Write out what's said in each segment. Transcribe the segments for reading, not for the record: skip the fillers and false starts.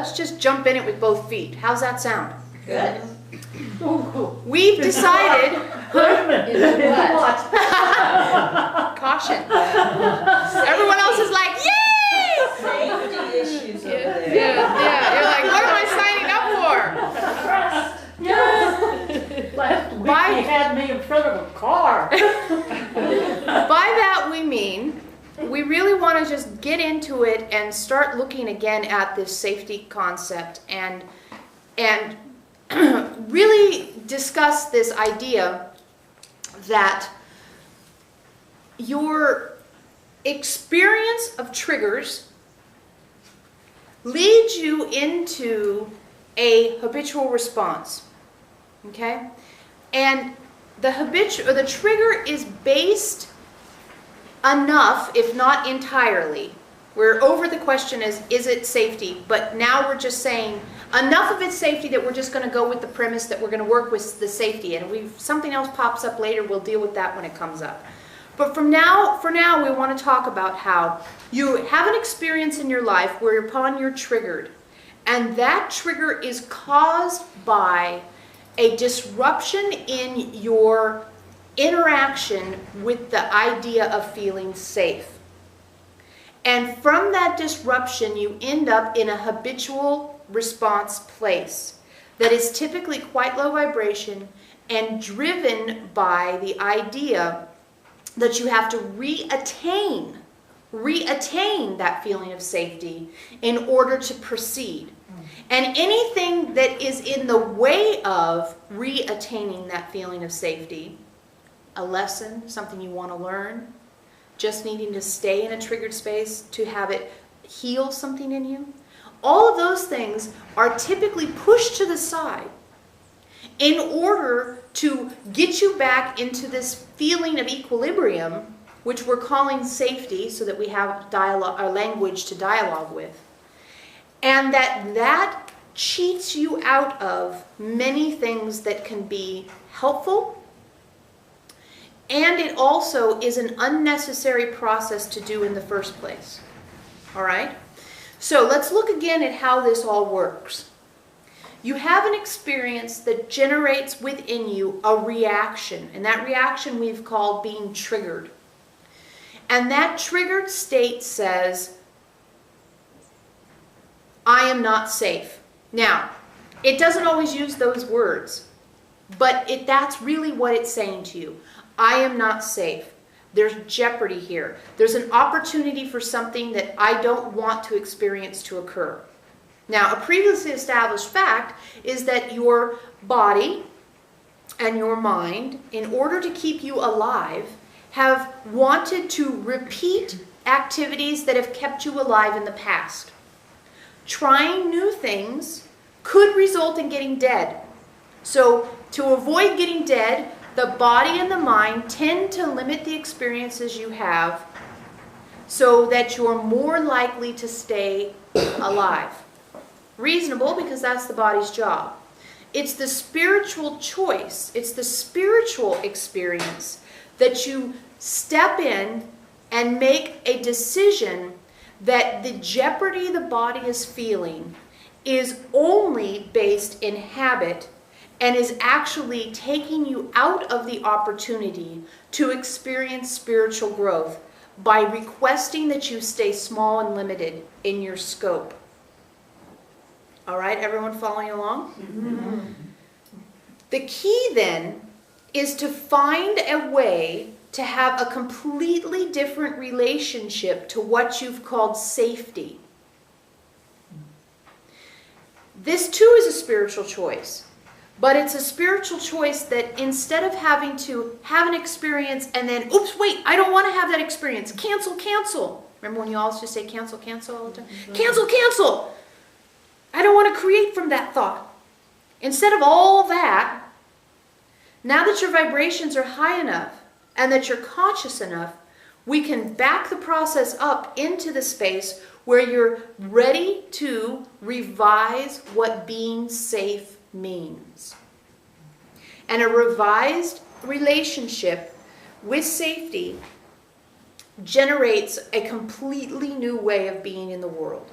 Let's just jump in it with both feet. How's that sound? Good. We've decided. Caution. Everyone else is like, yay! Safety issues over there. Yeah. You're like, what am I signing up for? Last week they had me in front of a car. By that we mean, we really want to just get into it and start looking again at this safety concept and really discuss this idea that your experience of triggers leads you into a habitual response. Okay? And the trigger is based enough, if not entirely. We're over the question is it safety? But now we're just saying enough of it's safety that we're just going to go with the premise that we're going to work with the safety. And if something else pops up later, we'll deal with that when it comes up. But for now, we want to talk about how you have an experience in your life whereupon you're triggered. And that trigger is caused by a disruption in your interaction with the idea of feeling safe. And from that disruption, you end up in a habitual response place that is typically quite low vibration and driven by the idea that you have to reattain that feeling of safety in order to proceed. And anything that is in the way of reattaining that feeling of safety, a lesson, something you want to learn, just needing to stay in a triggered space to have it heal something in you, all of those things are typically pushed to the side in order to get you back into this feeling of equilibrium, which we're calling safety, so that we have dialogue, or language to dialogue with. And that cheats you out of many things that can be helpful, and it also is an unnecessary process to do in the first place. All right? So let's look again at how this all works. You have an experience that generates within you a reaction, and that reaction we've called being triggered. And that triggered state says, I am not safe. Now, it doesn't always use those words, but that's really what it's saying to you. I am not safe. There's jeopardy here. There's an opportunity for something that I don't want to experience to occur. Now, a previously established fact is that your body and your mind, in order to keep you alive, have wanted to repeat activities that have kept you alive in the past. Trying new things could result in getting dead. So to avoid getting dead, the body and the mind tend to limit the experiences you have so that you're more likely to stay alive. Reasonable, because that's the body's job. It's the spiritual choice, it's the spiritual experience that you step in and make a decision that the jeopardy the body is feeling is only based in habit and is actually taking you out of the opportunity to experience spiritual growth by requesting that you stay small and limited in your scope. All right, everyone following along? Mm-hmm. The key then is to find a way to have a completely different relationship to what you've called safety. This too is a spiritual choice, but it's a spiritual choice that instead of having to have an experience and then, oops, wait, I don't want to have that experience. Cancel. Remember when you all used to say cancel all the time? Cancel. I don't want to create from that thought. Instead of all that, now that your vibrations are high enough and that you're conscious enough, we can back the process up into the space where you're ready to revise what being safe means. And a revised relationship with safety generates a completely new way of being in the world.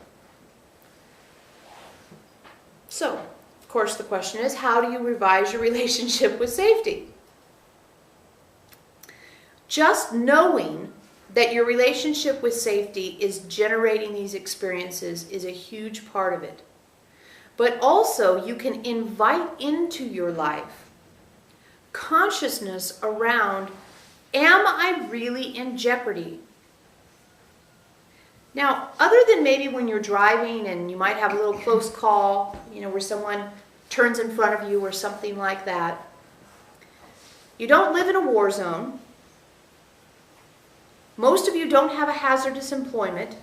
So, of course, the question is, how do you revise your relationship with safety? Just knowing that your relationship with safety is generating these experiences is a huge part of it. But also, you can invite into your life consciousness around, am I really in jeopardy? Now, other than maybe when you're driving and you might have a little close call, where someone turns in front of you or something like that, you don't live in a war zone. Most of you don't have a hazardous employment.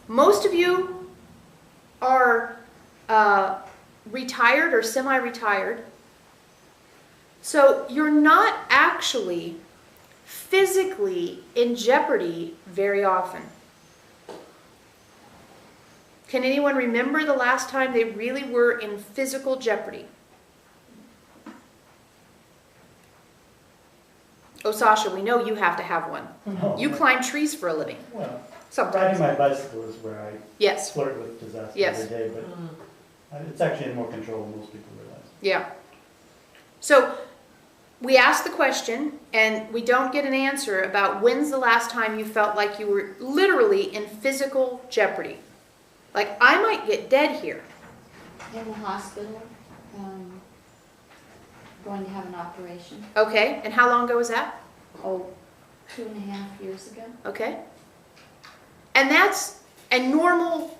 Most of you are retired or semi-retired. So you're not actually physically in jeopardy very often. Can anyone remember the last time they really were in physical jeopardy? Oh, Sasha, we know you have to have one. No. You climb trees for a living. Well, riding Sometimes. my bicycle is where I Yes. flirt with disaster Yes. every day, but it's actually in more control than most people realize. Yeah. So we ask the question and we don't get an answer about when's the last time you felt like you were literally in physical jeopardy. Like, I might get dead here. In the hospital, going to have an operation. Okay, and how long ago was that? 2.5 years ago. Okay. And that's a normal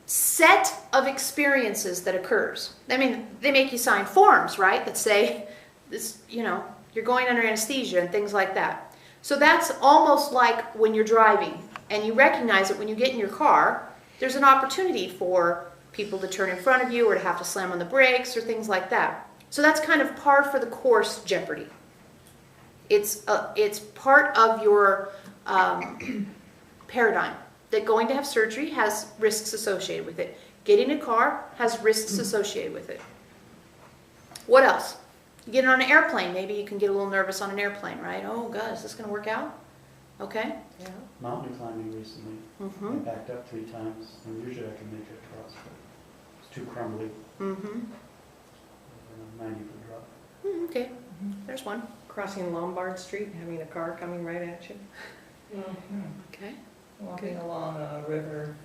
set of experiences that occurs. I mean, they make you sign forms, right, that say this, you're going under anesthesia and things like that. So that's almost like when you're driving and you recognize that when you get in your car, there's an opportunity for people to turn in front of you or to have to slam on the brakes or things like that. So that's kind of par for the course jeopardy. It's part of your paradigm that going to have surgery has risks associated with it. Getting a car has risks associated with it. What else? You get on an airplane. Maybe you can get a little nervous on an airplane, right? Oh, God, is this going to work out? Okay. Yeah. Mountain climbing recently, I backed up 3 times, and usually I can make it across, but it's too crumbly. Mm-hmm. 90-foot drop. Okay. There's one. Crossing Lombard Street and having a car coming right at you. Okay. Walking along a river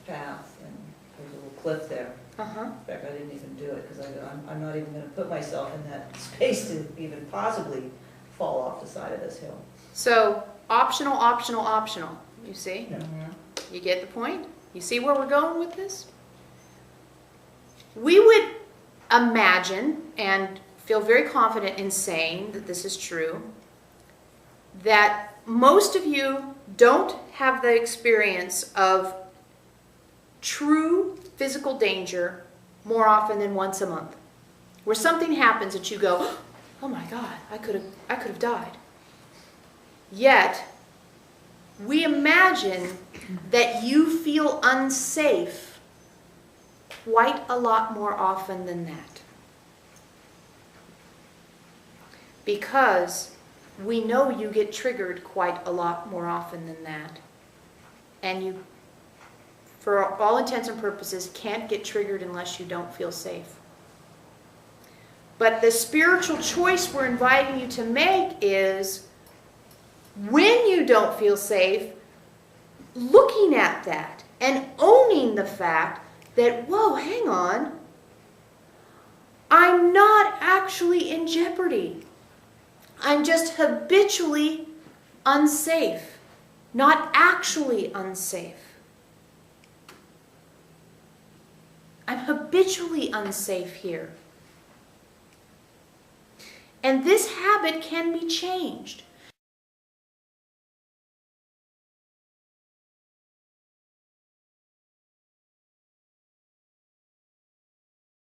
path, and there's a little cliff there. Uh-huh. In fact, I didn't even do it, because I'm not even going to put myself in that space to even possibly fall off the side of this hill. So, optional, optional, optional. You see? Yeah. You get the point? You see where we're going with this? We would imagine and feel very confident in saying that this is true, that most of you don't have the experience of true physical danger more often than once a month, where something happens that you go, oh my God, I could have died. Yet, we imagine that you feel unsafe quite a lot more often than that. Because we know you get triggered quite a lot more often than that. And you, for all intents and purposes, can't get triggered unless you don't feel safe. But the spiritual choice we're inviting you to make is, when you don't feel safe, looking at that and owning the fact that, whoa, hang on, I'm not actually in jeopardy. I'm just habitually unsafe, not actually unsafe. I'm habitually unsafe here. And this habit can be changed.